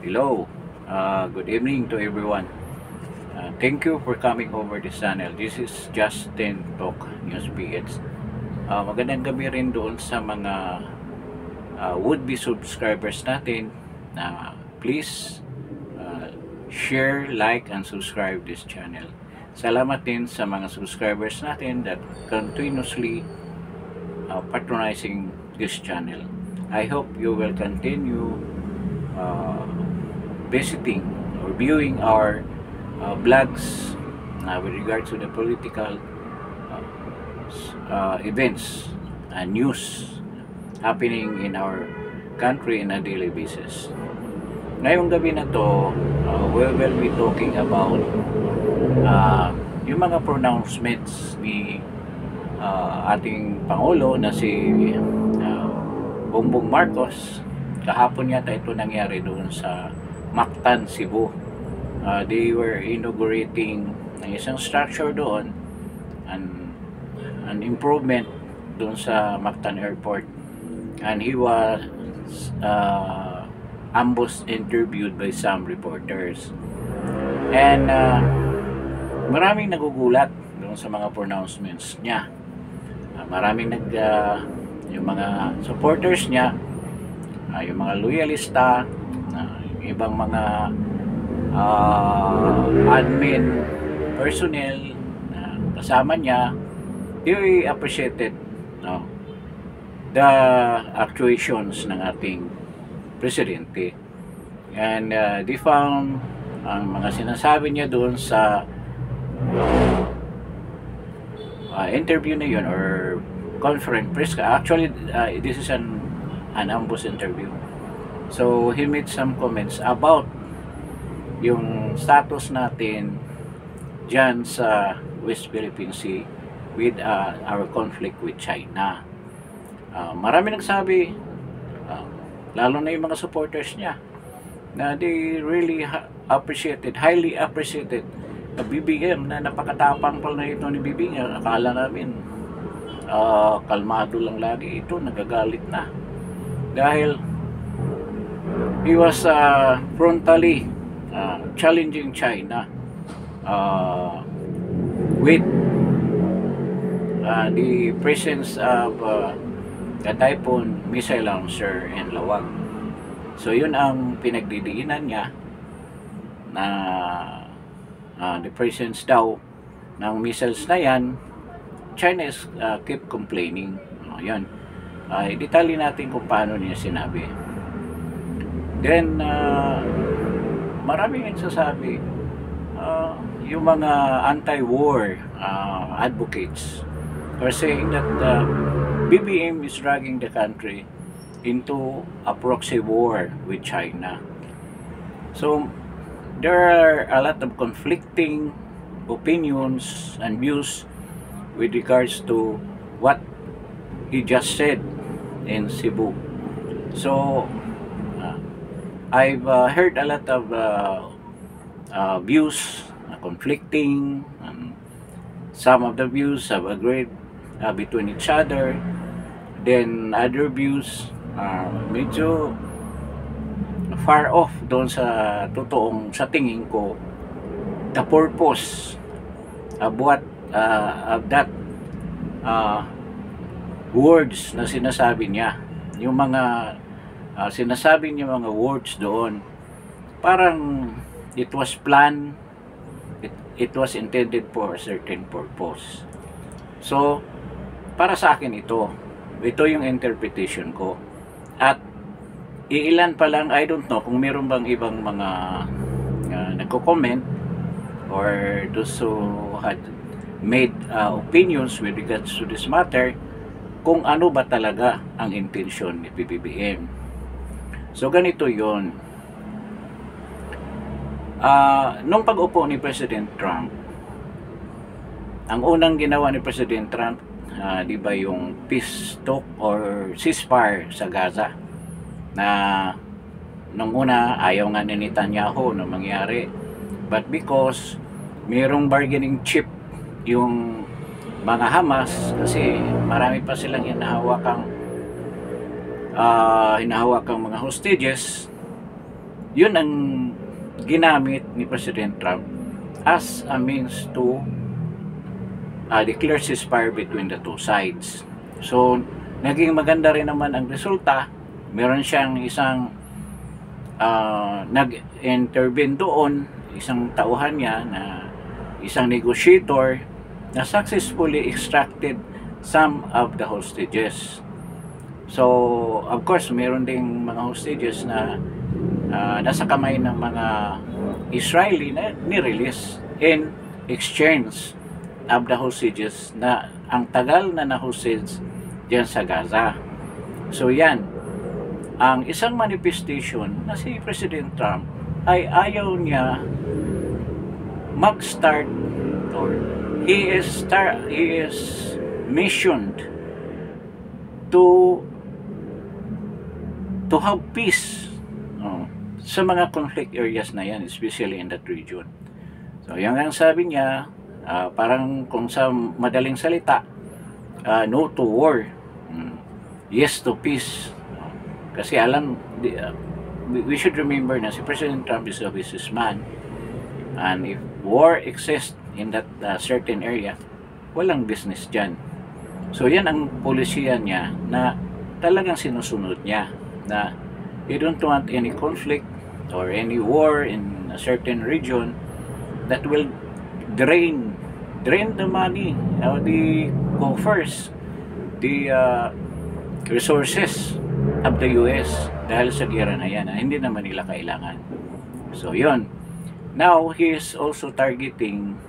Hello, good evening to everyone. Thank you for coming over this channel. This is Justin Talk News PH. Magandang gabi rin doon sa mga would-be subscribers natin na please share, like, and subscribe this channel. Salamat din sa mga subscribers natin that continuously patronizing this channel. I hope you will continue visiting or viewing our vlogs with regards to the political events and news happening in our country on a daily basis. Ngayong gabi na to, we will be talking about yung mga pronouncements ni ating Pangulo na si Bongbong Marcos. Kahapon yata ito nangyari doon sa Mactan, Cebu. They were inaugurating ng isang structure doon, an improvement doon sa Mactan Airport, and he was ambushed, interviewed by some reporters, and maraming nagugulat doon sa mga pronouncements niya. Maraming yung mga supporters niya, yung mga loyalista, yung ibang mga admin personnel na kasama niya, they appreciated the actuations ng ating presidente, and they found ang mga sinasabi niya doon sa interview na yun or conference press. Actually this is an ambush interview. So he made some comments about yung status natin dyan sa West Philippine Sea with our conflict with China. Marami nagsabi, lalo na yung mga supporters niya, na they really highly appreciated na BBM, na napakatapang pala na ito ni BBM. Akala namin kalmado lang lagi ito, nagagalit na dahil he was frontally challenging China with the presence of the Typhoon missile launcher in Lawag. So yun ang pinagdidiinan niya, na the presence daw ng missiles na yan. China is keep complaining. Yan, detalye natin kung paano niya sinabi. Then maraming nagsasabi, yung mga anti-war advocates are saying that BBM is dragging the country into a proxy war with China. So there are a lot of conflicting opinions and views with regards to what he just said in Cebu. So I've heard a lot of views conflicting, and some of the views have agreed between each other. Then other views medyo far off doon sa totoong, sa tingin ko, the purpose of what of that words na sinasabi niya. Yung mga sinasabi niya mga words doon, parang it was planned, it was intended for a certain purpose. So para sa akin ito yung interpretation ko. At iilan pa lang, I don't know kung meron bang ibang mga nagko-comment or those who had made opinions with regards to this matter, kung ano ba talaga ang intensyon ni PBBM. So ganito yon. Nung pag-upo ni President Trump, ang unang ginawa ni President Trump, di ba, yung peace talk or ceasefire sa Gaza, na nung una ayaw nga ni Netanyahu na mangyari, but because mayroong bargaining chip yung mga Hamas, kasi marami pa silang hinahawakang mga hostages, Yun ang ginamit ni President Trump as a means to declare ceasefire between the two sides. So, naging maganda rin naman ang resulta. Meron siyang isang nag-intervene doon, isang tauhan niya na isang negotiator na successfully extracted some of the hostages. So, of course, meron ding mga hostages na nasa kamay ng mga Israeli na ni-release in exchange of the hostages na ang tagal na na-hostage diyan sa Gaza. So, yan. Ang isang manifestation na si President Trump ay ayaw niya mag-start or he is missioned to have peace sa mga conflict areas na yan, especially in that region. So, yan ang sabi niya, parang kung sa madaling salita, no to war, yes to peace. Kasi alam, we should remember na si President Trump is a businessman, and if war exists in that certain area, walang business dyan. So yan ang polisiya niya na talagang sinusunod niya, na he don't want any conflict or any war in a certain region that will drain the money, the coffers, the resources of the US dahil sa gera na yan, hindi naman nila kailangan. So yun. Now he is also targeting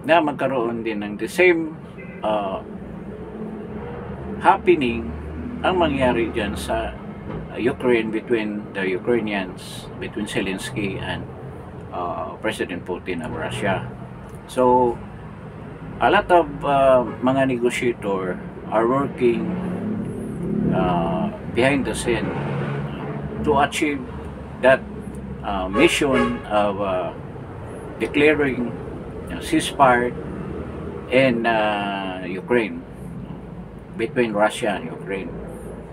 na magkaroon din ng the same happening ang mangyari dyan sa Ukraine, between the Ukrainians, between Zelensky and President Putin of Russia. So a lot of mga negotiator are working behind the scene to achieve that mission of declaring ceasefire in Ukraine, between Russia and Ukraine.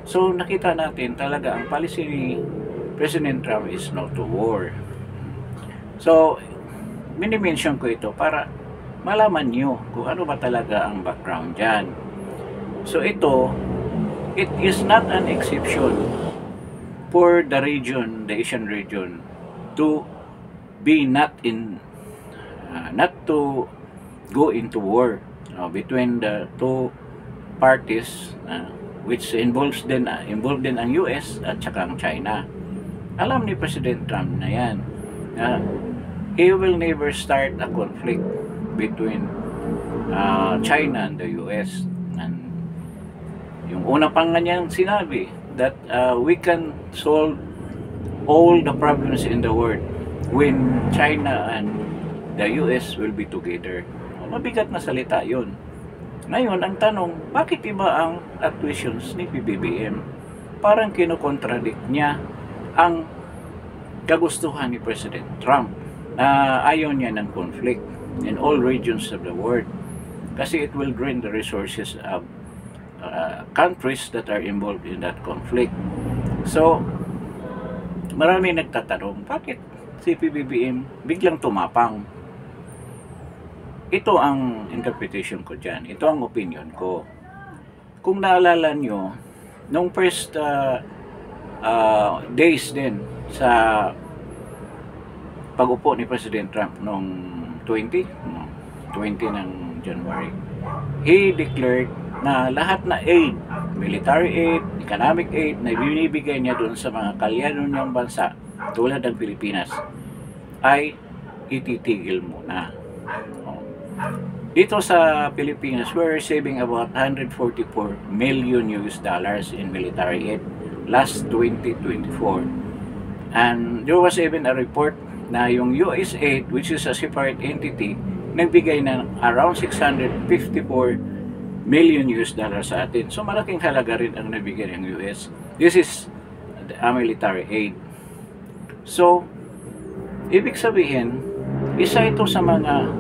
So nakita natin talaga ang policy ni President Trump is no to war. So mini-mention ko ito para malaman nyo kung ano ba talaga ang background dyan. So ito, it is not an exception for the region, the Asian region, to be not to go into war between the two parties, which involved din ang US at saka ang China. Alam ni President Trump na yan. He will never start a conflict between China and the US. And yung una pang niyang sinabi that we can solve all the problems in the world when China and the US will be together. Mabigat na salita yun. Ngayon, ang tanong, bakit iba ang actuations ni PBBM? Parang kinokontradict niya ang kagustuhan ni President Trump na ayaw niya ng conflict in all regions of the world kasi it will drain the resources of countries that are involved in that conflict. So, marami nagtatanong, bakit si PBBM biglang tumapang? Ito ang interpretation ko dyan. Ito ang opinion ko. Kung naalala nyo, nung first days din sa pag-upo ni President Trump noong 20 ng January, he declared na lahat na aid, military aid, economic aid na binibigay niya doon sa mga kalyanon niyang bansa tulad ng Pilipinas ay ititigil muna. Dito sa Pilipinas, we're receiving about 144 million US dollars in military aid last 2024. And there was even a report na yung US aid, which is a separate entity, nagbigay ng around 654 million US dollars sa atin. So malaking halaga rin ang nabigay ng US. This is a military aid. So, ibig sabihin, isa ito sa mga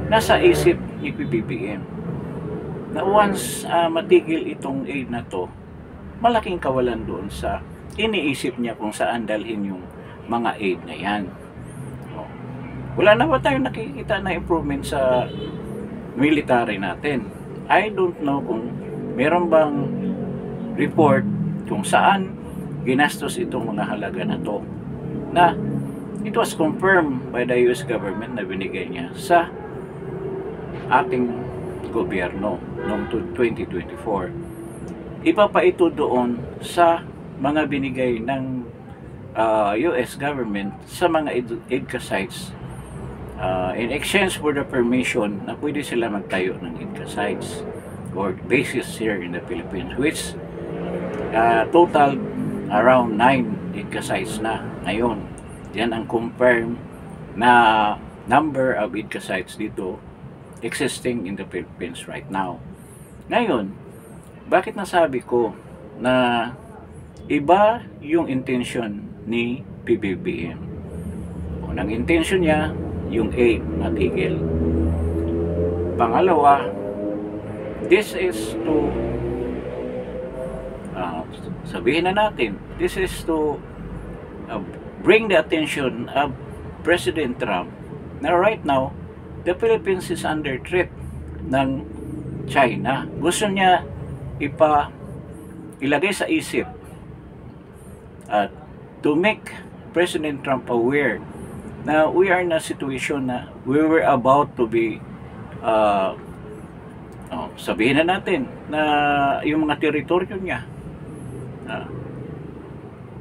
nasa isip ni PBBM na once matigil itong aid na to, malaking kawalan doon sa iniisip niya kung saan dalhin yung mga aid na yan. Wala na ba tayong nakikita na improvement sa military natin? I don't know kung meron bang report kung saan ginastos itong mga halaga na to, na it was confirmed by the US government na binigay niya sa ating gobyerno noong 2024. Iba pa ito doon sa mga binigay ng US government sa mga EDCA sites in exchange for the permission na pwede sila magtayo ng EDCA sites or bases here in the Philippines, which total around 9 EDCA sites na ngayon. Yan ang confirmed na number of EDCA sites dito existing in the Philippines right now. Ngayon, bakit nasabi ko na iba yung intention ni PBBM? Unang intention niya, yung aid matigil. Pangalawa, this is to sabihin na natin, this is to bring the attention of President Trump na right now the Philippines is under threat ng China. Gusto niya ilagay sa isip to make President Trump aware na we are in a situation na we were about to be sabihin na natin na yung mga teritoryo niya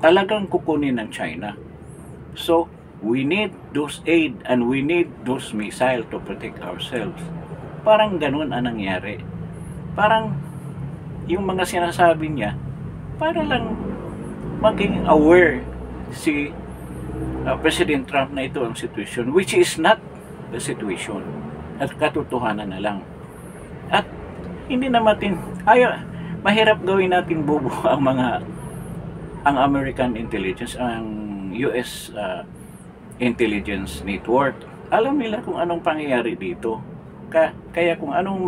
talagang kukunin ng China. So we need those aid and we need those missiles to protect ourselves. Parang ganun ang nangyari. Parang yung mga sinasabi niya para lang maging aware si President Trump na ito ang situation, which is not the situation, at katotohanan na lang. At hindi na mahirap gawin natin bobo ang American intelligence, ang US intelligence network. Alam nila kung anong pangyayari dito. Kaya kung anong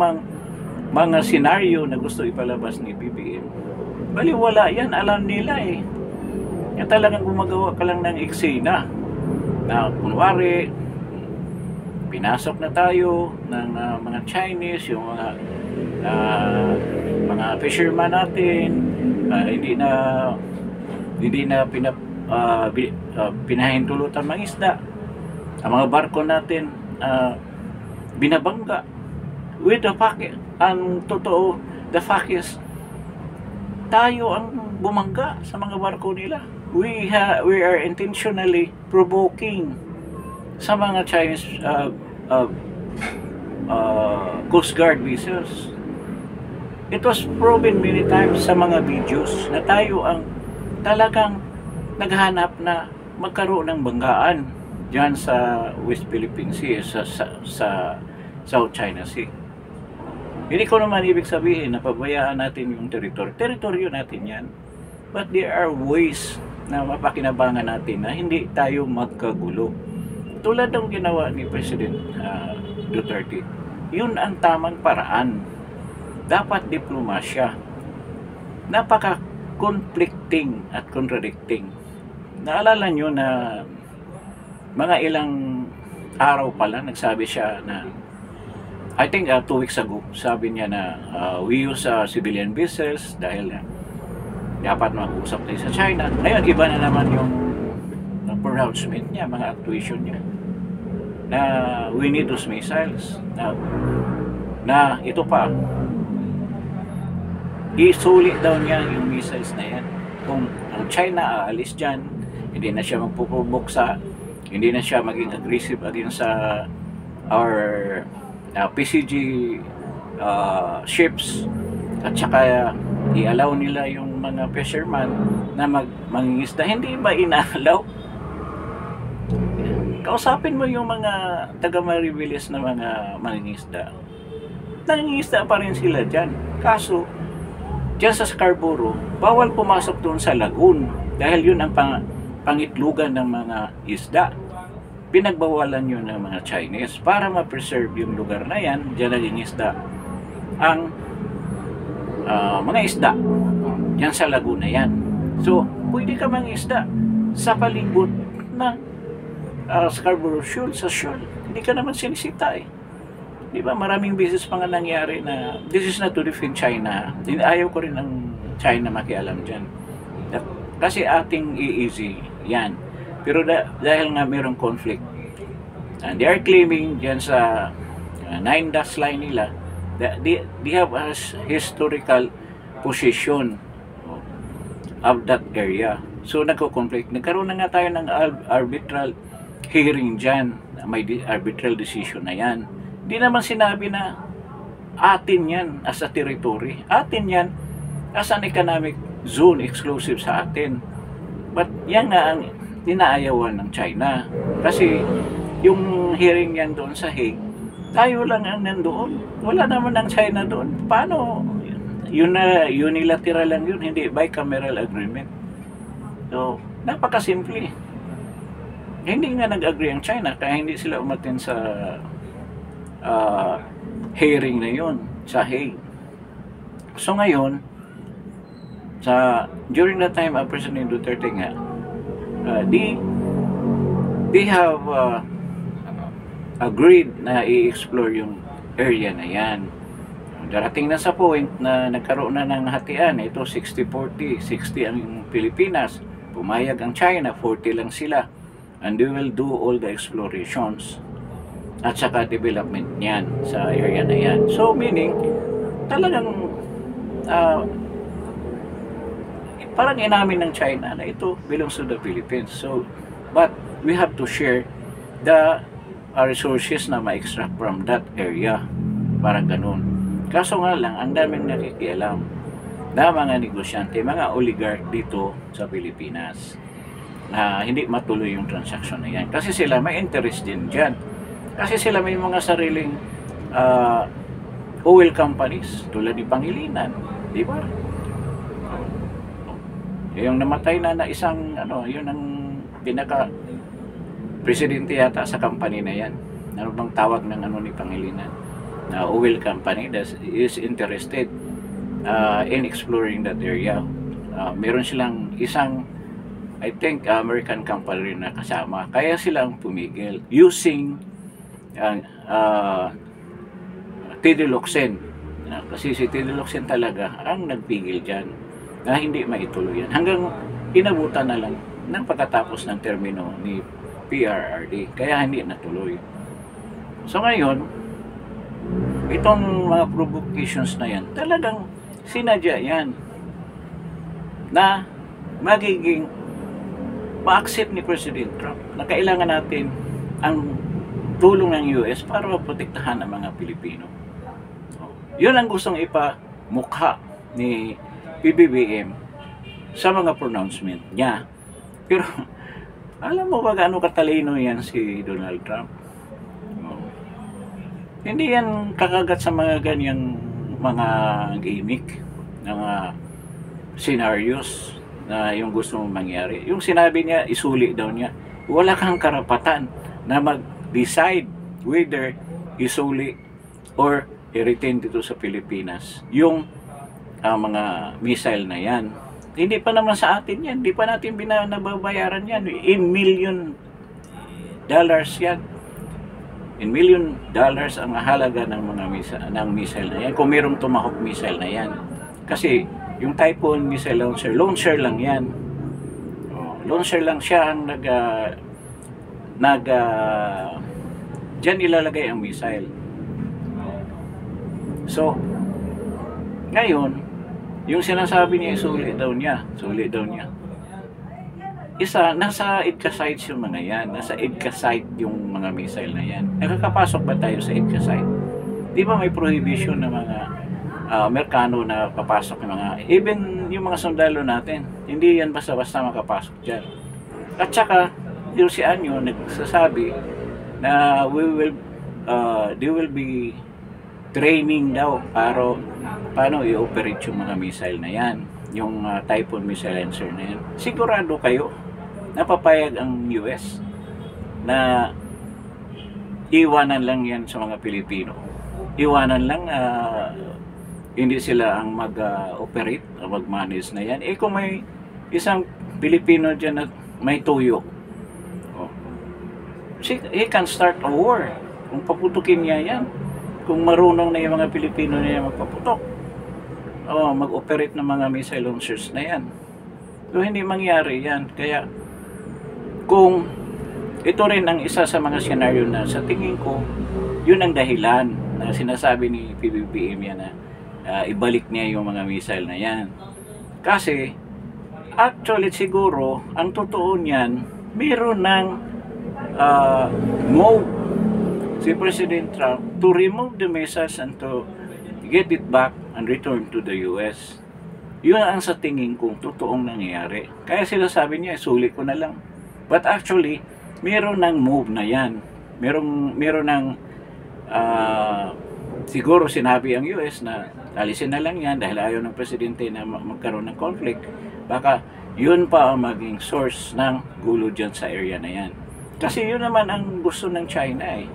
mga senaryo na gusto ipalabas ni BBM, baliwala yan, alam nila eh. Yan talagang gumagawa ka lang ng eksena na kunwari pinasok na tayo ng mga Chinese, yung mga fisherman natin, hindi na pinahintulutan mga isda, ang mga barko natin binabangga with the fact, ang totoo, the fact is tayo ang bumangga sa mga barko nila. We are intentionally provoking sa mga Chinese Coast Guard vessels. It was proven many times sa mga videos na tayo ang talagang naghanap na magkaroon ng banggaan dyan sa West Philippine Sea, sa South China Sea. Hindi ko naman ibig sabihin na pabayaan natin yung teritoryo natin yan, but there are ways na mapakinabangan natin na hindi tayo magkagulo. Tulad ng ginawa ni President Duterte, yun ang tamang paraan. Dapat diplomasya. Napaka-conflicting at contradicting. Naalala nyo na mga ilang araw pa lang nagsabi siya na, I think 2 weeks ago, sabi niya na we use civilian vessels dahil dapat mag-usap tayo sa China. Ngayon, iba na naman yung pronouncement niya, mga actuation niya, na we need those missiles. Na ito pa, isulit daw niya yung missiles na yan. Kung ang China aalis dyan, hindi na siya magpupubok hindi na siya maging aggressive against sa our PCG ships, at saka i-allow nila yung mga fisherman na mangingisda. Hindi ba inaalaw? Kausapin mo yung mga taga-Mariveles na mga mangingisda. Nangingisda pa rin sila dyan. Kaso, dyan sa Scarborough, bawal pumasok doon sa lagoon dahil yun ang pangitlugan ng mga isda. Pinagbawalan yun ng mga Chinese para ma-preserve yung lugar na yan. Dyan nangingisda ang mga isda dyan sa lagoon na yan. So pwede ka mangisda sa palibot ng Scarborough Shoal, sa shoal. Hindi ka naman sinisita eh. Di ba, maraming beses pa nga nangyari na this is not to defend China. Ayaw ko rin ang China makialam dyan. Kasi ating easy yan. Pero dahil nga mayroong conflict, and they are claiming dyan sa 9 dash line nila, they have a historical position of that area. So nagko-conflict. Nagkaroon na nga tayo ng arbitral hearing dyan. May arbitral decision na yan. Di naman sinabi na atin yan as a territory. Atin yan as an economic zone exclusive sa atin. But yan nga ang inaayawan ng China. Kasi yung hearing yan doon sa Hague, tayo lang ang nandoon. Wala naman ang China doon. Paano? Yun na unilateral lang yun, hindi bicameral agreement. So, napakasimple. Hindi nga nag-agree ang China kaya hindi sila umatin sa hearing na yun sa Hague. So ngayon, during that time of President Duterte nga, they have agreed na i-explore yung area na yan. Darating na sa point na nagkaroon na ng hatian. Ito 60-40, 60 ang Pilipinas, pumayag ang China, 40 lang sila, and they will do all the explorations at saka development niyan sa area na yan. So meaning talagang parang inamin ng China na ito belongs to the Philippines. So but we have to share the resources na ma-extract from that area. Parang ganun. Kaso nga lang, ang daming nakikialam na mga negosyante, mga oligarch dito sa Pilipinas na hindi matuloy yung transaction na yan. Kasi sila may interest din dyan. Kasi sila may mga sariling oil companies tulad ni Pangilinan, di ba? Yung namatay na isang yun ang pinaka presidente yata sa company na yan. Ano bang tawag ng ni Pangilinan? Oil company that is interested in exploring that area. Meron silang isang, I think, American company rin na kasama. Kaya silang pumigil using Tidiloxen. Kasi si Tidiloxen talaga ang nagpigil dyan na hindi maituloy yan. Hanggang inabutan na lang ng pagkatapos ng termino ni PRRD. Kaya hindi natuloy. So ngayon, itong mga provocations na yan, talagang sinadya yan na magiging ma-accept ni President Trump na kailangan natin ang tulong ng US para maprotektahan ang mga Pilipino. Yun ang gustong ipamukha ni PBBM sa mga pronouncement niya. Pero alam mo ba gaano katalino yan si Donald Trump? Hindi yan kakagat sa mga ganyang mga gimmick, mga scenarios na yung gusto mong mangyari. Yung sinabi niya, isuli daw niya, wala kang karapatan na mag-decide whether isuli or i-retain dito sa Pilipinas yung mga missile na yan. Hindi pa naman sa atin yan, hindi pa natin nababayaran yan. In million dollars yan. In million dollars ang halaga ng mga missile na yan. Kung mayroong Tomahawk missile na yan. Kasi yung Typhoon missile launcher lang yan. Launcher lang siya ang dyan ilalagay ang missile. So, ngayon, yung sinasabi niya, sulit daw niya. Isa, nasa EDCA sites yung mga yan. Nasa EDCA site yung mga missile na yan. Nakakapasok ba tayo sa EDCA site? Di ba may prohibition ng mga Amerikano na papasok yung mga, even yung mga sundalo natin, hindi yan basta-basta makapasok dyan. At saka, yung si Anyo nagsasabi na they will be training daw paano i-operate yung mga missile na yan, yung Typhoon missile launcher na yan. Sigurado kayo napapayag ang US na iwanan lang yan sa mga Pilipino, iwanan lang, hindi sila ang mag-operate o mag-manage na yan. Kung may isang Pilipino dyan na may tuyo, oh, he can start a war kung paputukin niya yan. Kung marunong na yung mga Pilipino na yan magpaputok, mag-operate ng mga missile launchers na yan. So hindi mangyari yan. Kaya kung ito rin ang isa sa mga senaryo na sa tingin ko, yun ang dahilan na sinasabi ni PBBM yan na ibalik niya yung mga missile na yan. Kasi actually siguro ang totoo niyan, meron ng move si President Trump to remove the missiles and to get it back and return to the US. Yun ang sa tingin kong totoong nangyayari. Kaya sila sabi niya, sulit ko na lang. But actually, meron ng move na yan. Meron ng siguro sinabi ang US na alisin na lang yan dahil ayaw ng presidente na magkaroon ng conflict. Baka yun pa ang maging source ng gulo dyan sa area na yan. Kasi yun naman ang gusto ng China eh.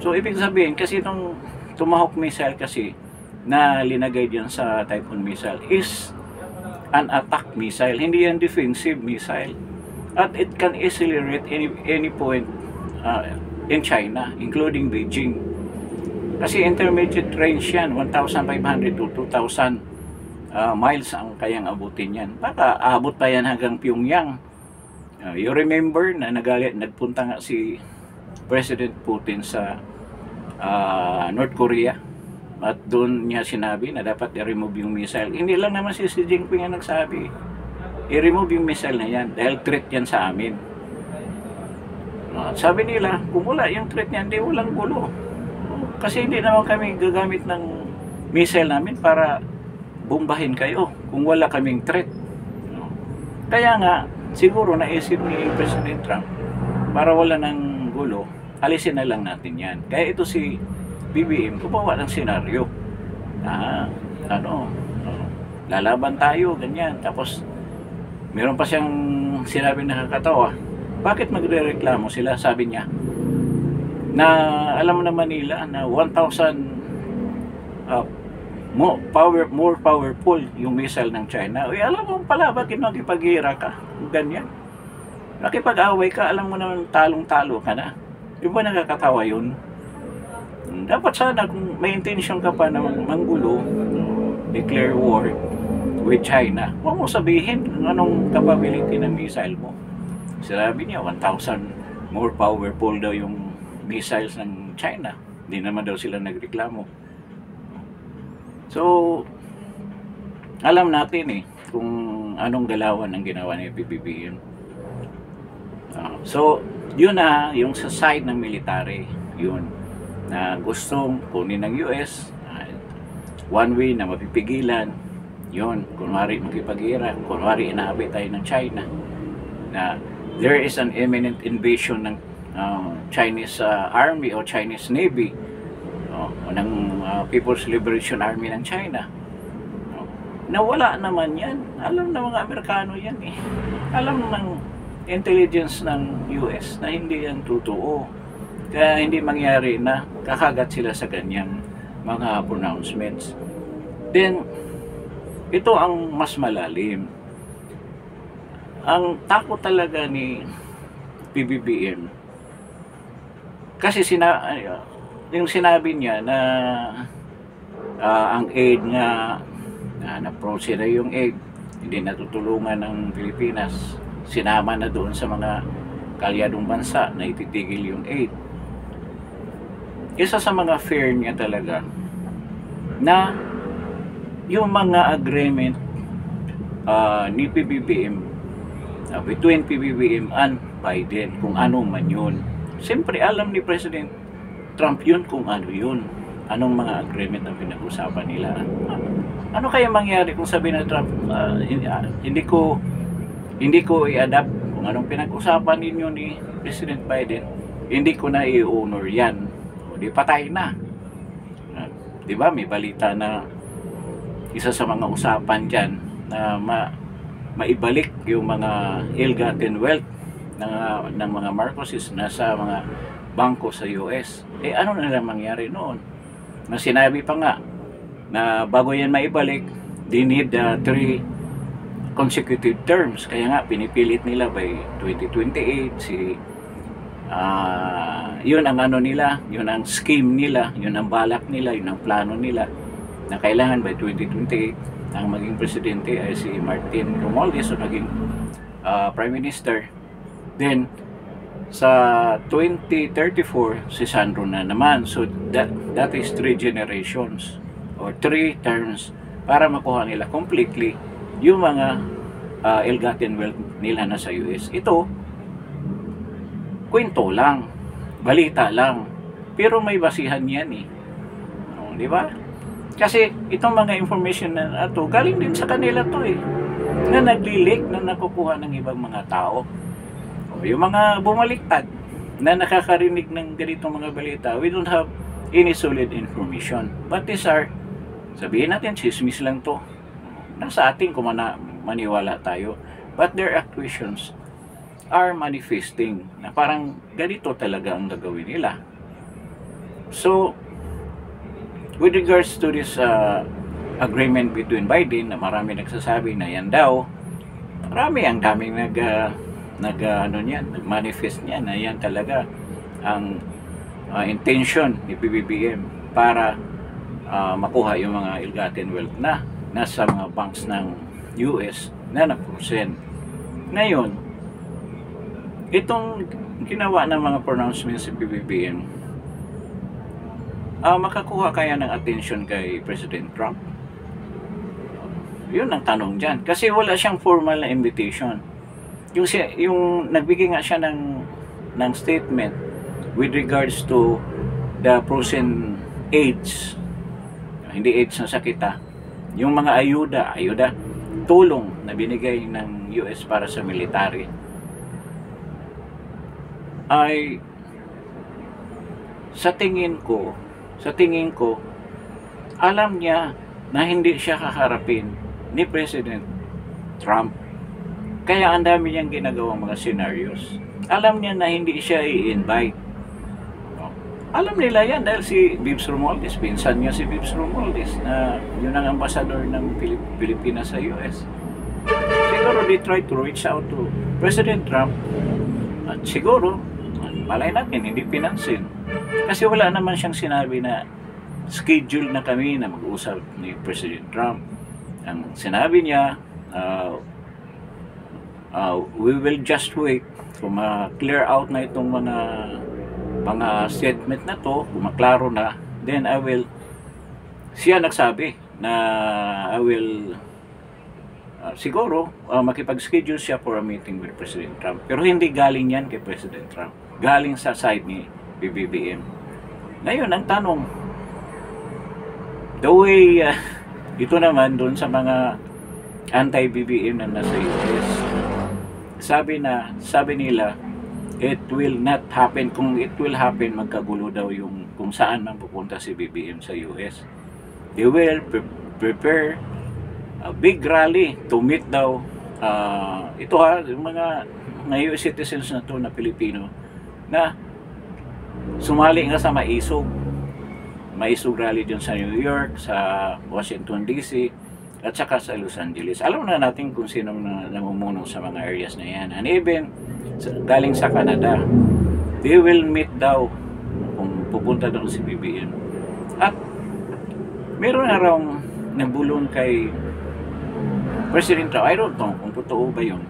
So ibig sabihin, kasi itong Tomahawk missile kasi na linagay dyan sa Typhoon missile is an attack missile, hindi yan defensive missile. At it can easily reach any point in China, including Beijing. Kasi intermediate range yan, 1,500 to 2,000 miles ang kayang abutin yan. Baka abot pa yan hanggang Pyongyang. You remember na nagpunta nga si President Putin sa North Korea. At doon niya sinabi na dapat i-remove yung missile. Hindi lang naman si Xi Jinping ang nagsabi. I-remove yung missile na yan dahil threat yan sa amin. At sabi nila, kung wala yung threat niyan, hindi walang gulo. Kasi hindi naman kami gagamit ng missile namin para bombahin kayo kung wala kaming threat. Kaya nga, siguro naisip ni President Trump, para wala ng gulo, alisin na lang natin yan. Kaya ito si BBM, gumawa ng senaryo. Lalaban tayo, ganyan. Tapos, meron pa siyang sinabi na nakakatawa. Bakit magre-reklamo sila? Sabi niya, na alam naman nila na 1,000 more powerful yung missile ng China. Uy, alam mo pala, bakit nakipag-ira ka? Ganyan. Nakipag-away ka, alam mo naman talong-talo ka na. Di ba nakakatawa yun? Dapat sana kung may intention ka pa na manggulo, declare war with China, huwag mo sabihin anong capability ng missile mo. Sabi niya, 1,000 more powerful daw yung missiles ng China. Hindi naman daw sila nagreklamo. So, alam natin kung anong galawan ang ginawa ni PBBM. So, yun na yung sa side ng military, yun na gustong kunin ng US, one way na mapipigilan, yun, kunwari makipag-ira, kunwari inaabay tayo ng China, na there is an imminent invasion ng Chinese Army o Chinese Navy o ng People's Liberation Army ng China. Nawala naman yan. Alam na mga Amerikano yan eh. Alam ng intelligence ng US na hindi yan totoo. Kaya hindi mangyari na kakagat sila sa ganyang mga pronouncements. Then, ito ang mas malalim. Ang takot talaga ni PBBM, kasi yung sinabi niya na ang aid nga na-approach na yung aid, hindi natutulungan ng Pilipinas, sinama na doon sa mga kalyadong bansa na ititigil yung aid. Isa sa mga fear niya talaga na yung mga agreement ni PBBM between PBBM and Biden, kung ano man yun. Siyempre alam ni President Trump yun kung ano yun, anong mga agreement ang pinag-usapan nila. Ano kaya mangyari kung sabi na Trump, hindi ko i-adapt kung anong pinag-usapan ninyo ni President Biden, hindi ko na i-honor yan, o di patay na. Di ba may balita na isa sa mga usapan dyan na maibalik yung mga ill-gotten wealth ng mga Marcoses na sa mga bangko sa US. Ano na lang mangyari noon? Na sinabi pa nga na bago yan maibalik, they need 3 consecutive terms. Kaya nga pinipilit nila by 2028 yun ang ano nila, yun ang scheme nila, yun ang balak nila, yun ang plano nila na kailangan by 2028 ang maging presidente ay si Martin Romualdez o naging Prime Minister. Then sa 2034 si Sandro na naman. So that is 3 generations or 3 terms para makuha nila completely yung mga ill-gotten wealth nila na sa US. Ito kwento lang, balita lang, pero may basihan yan eh. Di ba? Kasi itong mga information na ito, galing din sa kanila to eh. Na nagli-leak, na nakukuha ng ibang mga tao. O, yung mga bumaliktad na nakakarinig ng ganitong mga balita, we don't have any solid information. But these are, sabihin natin, chismis lang to. Nasa atin kung maniwala tayo. But their actuations are manifesting na parang ganito talaga ang gagawin nila. So, with regards to this agreement between Biden na marami nagsasabi na yan daw, ang daming nag-manifest niya na yan talaga ang intention ni PBBM para makuha yung mga ill-gotten wealth na nasa mga banks ng US na na-frozen. Ngayon, itong ginawa ng mga pronouncements si PBBM, makakuha kaya ng attention kay President Trump? Yun ang tanong dyan. Kasi wala siyang formal na invitation. Yung nagbigay nga siya ng statement with regards to the frozen aids, hindi aids na sakit yung mga ayuda, tulong na binigay ng US para sa military, ay sa tingin ko alam niya na hindi siya kaharapin ni President Trump. Kaya ang dami niyang ginagawang mga scenarios. Alam niya na hindi siya i-invite. Alam nila yan dahil si Bibs Romualdez, pinsan niya si Bibs Romualdez na yun ang ambassador ng Pilipinas sa US. Siguro they try to reach out to President Trump at siguro malay natin, hindi pinansin. Kasi wala naman siyang sinabi na schedule na kami na mag-usap ni President Trump. Ang sinabi niya, we will just wait kung ma-clear out na itong mga statement na to, kung maklaro na, then siya nagsabi na I will siguro makipag-schedule siya for a meeting with President Trump. Pero hindi galing yan kay President Trump. Galing sa side ni PBBM. Ngayon, ang tanong, the way, ito naman doon sa mga anti-BBM na nasa US, sabi nila, it will not happen. Kung it will happen, magkagulo daw yung kung saan man pupunta si BBM sa US. They will prepare a big rally to meet daw, yung mga US citizens na to na Pilipino, na sumali nga sa maisog rally dyan sa New York, sa Washington DC, at saka sa Los Angeles. Alam na natin kung sino namumuno sa mga areas na yan. And even galing sa Canada, they will meet daw kung pupunta doon si BBM. At meron na raw nabulong kay President Trump. I don't know kung totoo ba yun,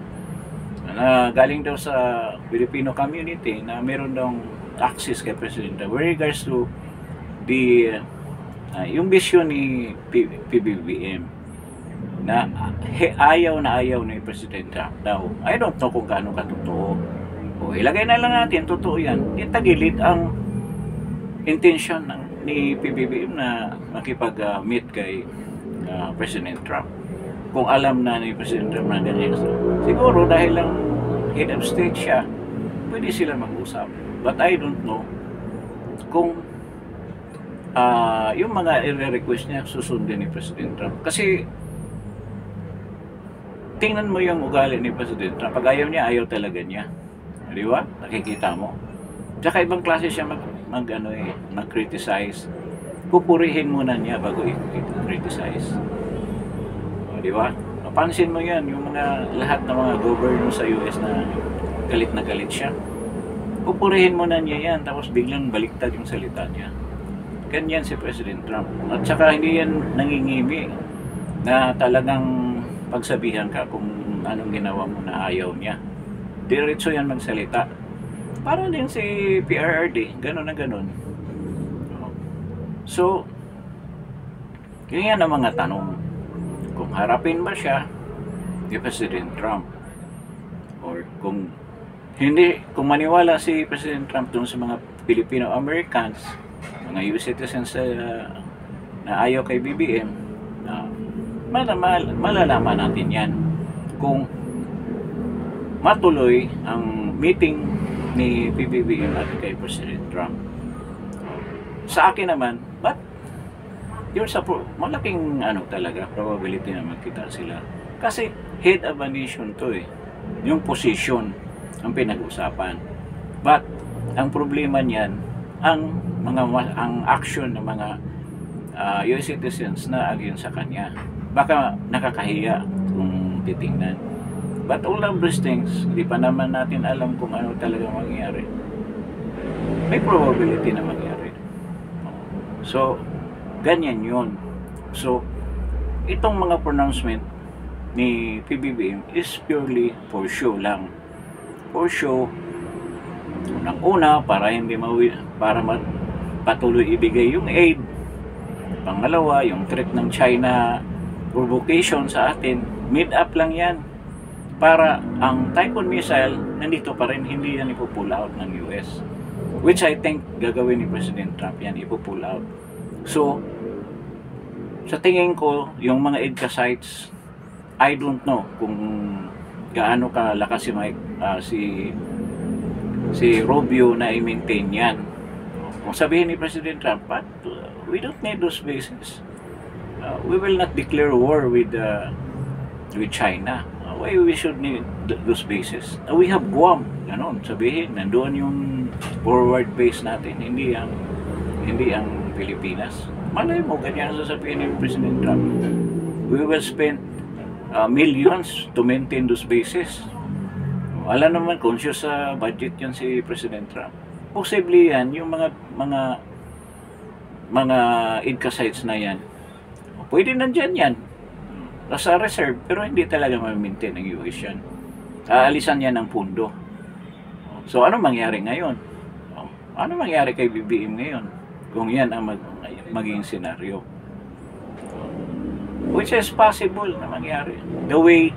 na galing daw sa Filipino community na meron daw access kay President Trump with regards to yung vision ni PBBM na ayaw ni President Trump daw. I don't know kung gaano katotoo. O ilagay na lang natin, totoo yan. Itagilid ang intention ni PBBM na makipag-meet kay President Trump. Kung alam na ni President Trump na ganyan. Siguro dahil lang head of state siya, pwede sila mag-usap. But I don't know kung yung mga i-request niya susundin ni President Trump. Kasi tingnan mo yung ugali ni President Trump. Pag ayaw niya, ayaw talaga niya. Di ba? Nakikita mo. Tsaka ibang klase siya mag-criticize. Pupurihin muna niya bago i-criticize. Di ba? Mapansin mo yan, yung mga lahat ng mga governor sa US na galit siya. Pupurihin mo na niya yan, tapos biglang baliktad yung salita niya. Ganyan si President Trump. At saka hindi yan nangingimi na talagang pagsabihan ka kung anong ginawa mo na ayaw niya. Diretso yan magsalita. Para din si PRRD, ganun na ganun. So, yun yan ang mga tanong. Kung harapin ba siya ni President Trump, or kung hindi, kung maniwala si President Trump dun sa mga Filipino-Americans, mga US citizens na ayaw kay BBM, malalaman natin yan kung matuloy ang meeting ni PBBM at kay President Trump. Sa akin naman, but yun sa malaking talaga probability na magkita sila, kasi head of a nation to yung position ang pinag-usapan. But ang problema niyan, ang action ng mga US citizens na against sa kanya, baka nakakahiya kung titingnan. But all of these things, hindi pa naman natin alam kung ano talaga mangyayari. May probability na mangyari. So, ganyan yun. So, itong mga pronouncement ni PBBM is purely for show lang. For show, unang-una, para hindi patuloy ibigay yung aid. Pangalawa, yung threat ng China provocation sa atin, mid-up lang yan. Para ang Typhoon missile, nandito pa rin, hindi yan ipupull out ng US. Which I think gagawin ni President Trump yan, ipupull out. So, sa tingin ko, yung mga EDCA sites, I don't know kung gaano kalakas si Rubio na i-maintain yan. Kung sabihin ni President Trump, but we don't need those bases. We will not declare war with China. Why we should need those bases? We have Guam, ganon, sabihin, nandoon yung forward base natin, hindi ang Pilipinas. Malay mo, ganyan sasabihin ni President Trump. We will spend millions to maintain those bases. Alam naman, conscious sa budget yan si President Trump. Possibly yan, yung mga EDCA sites na yan, pwede nandyan yan. Sa reserve, pero hindi talaga ma-maintain ng US yan. Aalisan yan ng pundo. So, ano mangyari ngayon? Ano mangyari kay BBM ngayon? Kung yan ang maging senaryo. Which is possible na mangyari. The way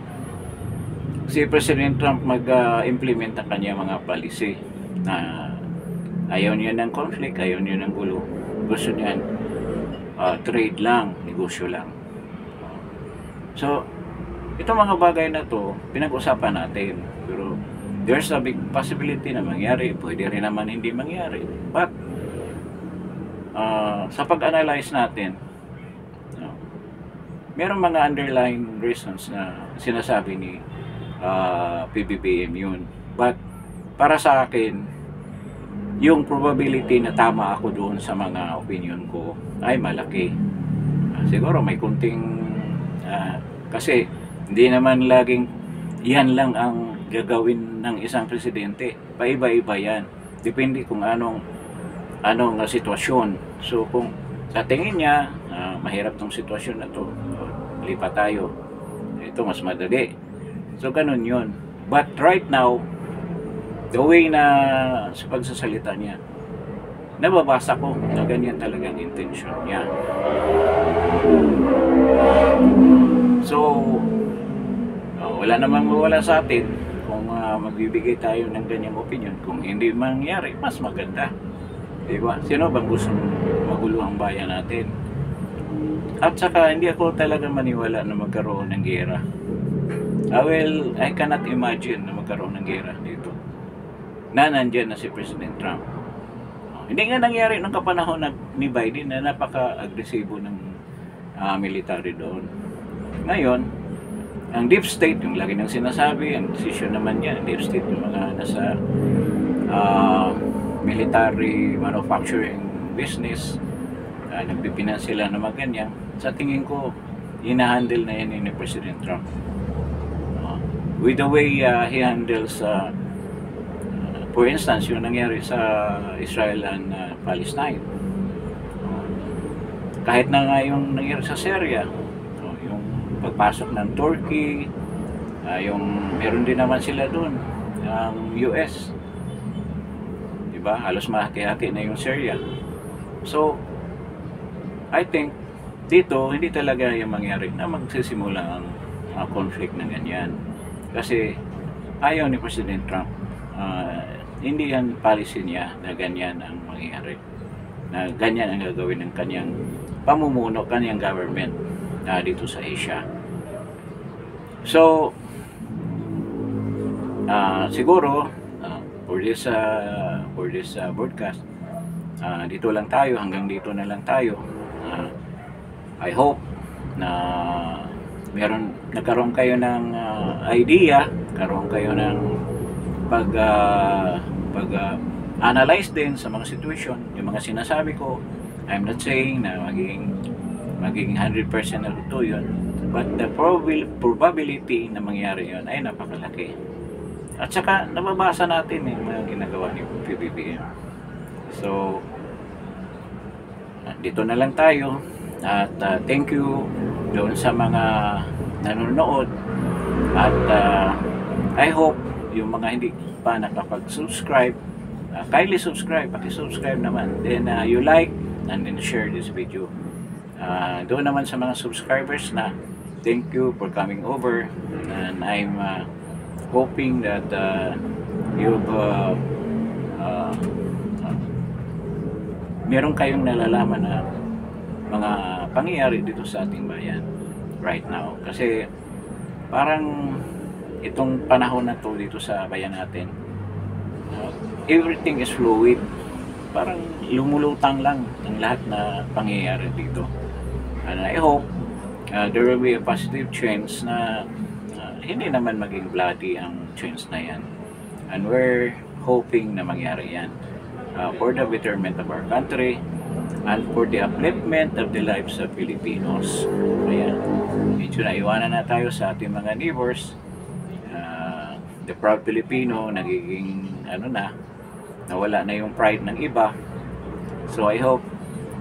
si President Trump mag-implement ang kanya mga policy na ayaw niya ng conflict, ayaw niya ng gulo. Gusto niya trade lang, negosyo lang. So, itong mga bagay na to, pinag-usapan natin. Pero, there's a big possibility na mangyari. Pwede rin naman hindi mangyari. But, sa pag-analyze natin, merong mga underlying reasons na sinasabi ni PBBM yun. But, para sa akin, yung probability na tama ako doon sa mga opinion ko ay malaki. Siguro may kunting kasi hindi naman laging yan lang ang gagawin ng isang presidente. Paiba-iba yan. Depende kung anong sitwasyon. So kung sa tingin niya mahirap tong sitwasyon na to, lipat tayo. Ito mas madali. So ganun yun. But right now, the way na sa pagsasalita niya, nababasa ko na ganyan talagang intention niya. So, wala namang mawala sa atin kung magbibigay tayo ng ganyang opinion. Kung hindi mangyari, mas maganda. Diba? Sino bang gusto magulo ang bayan natin? At saka, hindi ako talaga maniwala na magkaroon ng gera. I cannot imagine na magkaroon ng gera dito. Na nandyan na si President Trump. Hindi nga nangyari nung kapanahon ni Biden na napaka-agresibo ng military doon. Ngayon, ang deep state, yung lagi nang sinasabi, ang decision naman niya, deep state, yung mga nasa military manufacturing business, nagpipinan sila na mga ganyan. Sa tingin ko, hinahandle na yan ni President Trump. With the way he handles, for instance, yung nangyari sa Israel and Palestine. Kahit na nga yung nangyari sa Syria, yung pagpasok ng Turkey, yung meron din naman sila doon, ang US. Diba? Halos mahati-hati na yung Syria. So, I think, dito, hindi talaga yung mangyari na magsisimula ang conflict na ganyan. Kasi, ayaw ni President Trump, hindi yan policy niya na ganyan ang mangyari. Na ganyan ang gagawin ng kanyang pamumuno, kanyang government dito sa Asia. So, siguro, for this broadcast, dito lang tayo, hanggang dito na lang tayo. I hope na nagkaroon kayo ng idea, nagkaroon kayo ng pag-analyze din sa mga situation, yung mga sinasabi ko. I'm not saying na maging 100% na totoo yun, but the probability na mangyari yun ay napakalaki. At saka nababasa natin yung mga ginagawa ni PBBM. So, dito na lang tayo. At thank you doon sa mga nanonood. At I hope yung mga hindi pa nakapag-subscribe, kindly subscribe, paki-subscribe naman. Then you like and then share this video. Doon naman sa mga subscribers na, thank you for coming over. And I'm hoping that you've meron kayong nalalaman na mga pangyayari dito sa ating bayan right now. Kasi parang itong panahon na to dito sa bayan natin, everything is fluid. Parang lumulutang lang ang lahat na pangyayari dito. And I hope there will be a positive change na hindi naman maging bloody ang change na yan. And we're hoping na mangyari yan for the betterment of our country and for the upliftment of the lives of Filipinos. Ayan. Medyo naiwanan na tayo sa ating mga neighbors. The proud Filipino, nagiging nawala na yung pride ng iba. So I hope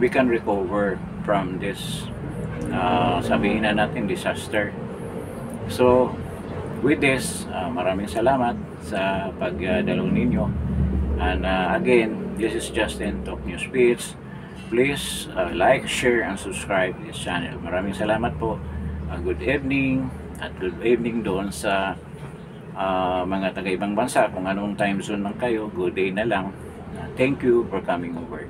we can recover from this, sabihin na natin, disaster. So with this, maraming salamat sa pagdalaw ninyo. And again, this is Justin Talk News Speech. Please like, share, and subscribe this channel. Maraming salamat po. Good evening, at good evening doon sa mga taga-ibang bansa. Kung anong time zone lang kayo, good day na lang. Thank you for coming over.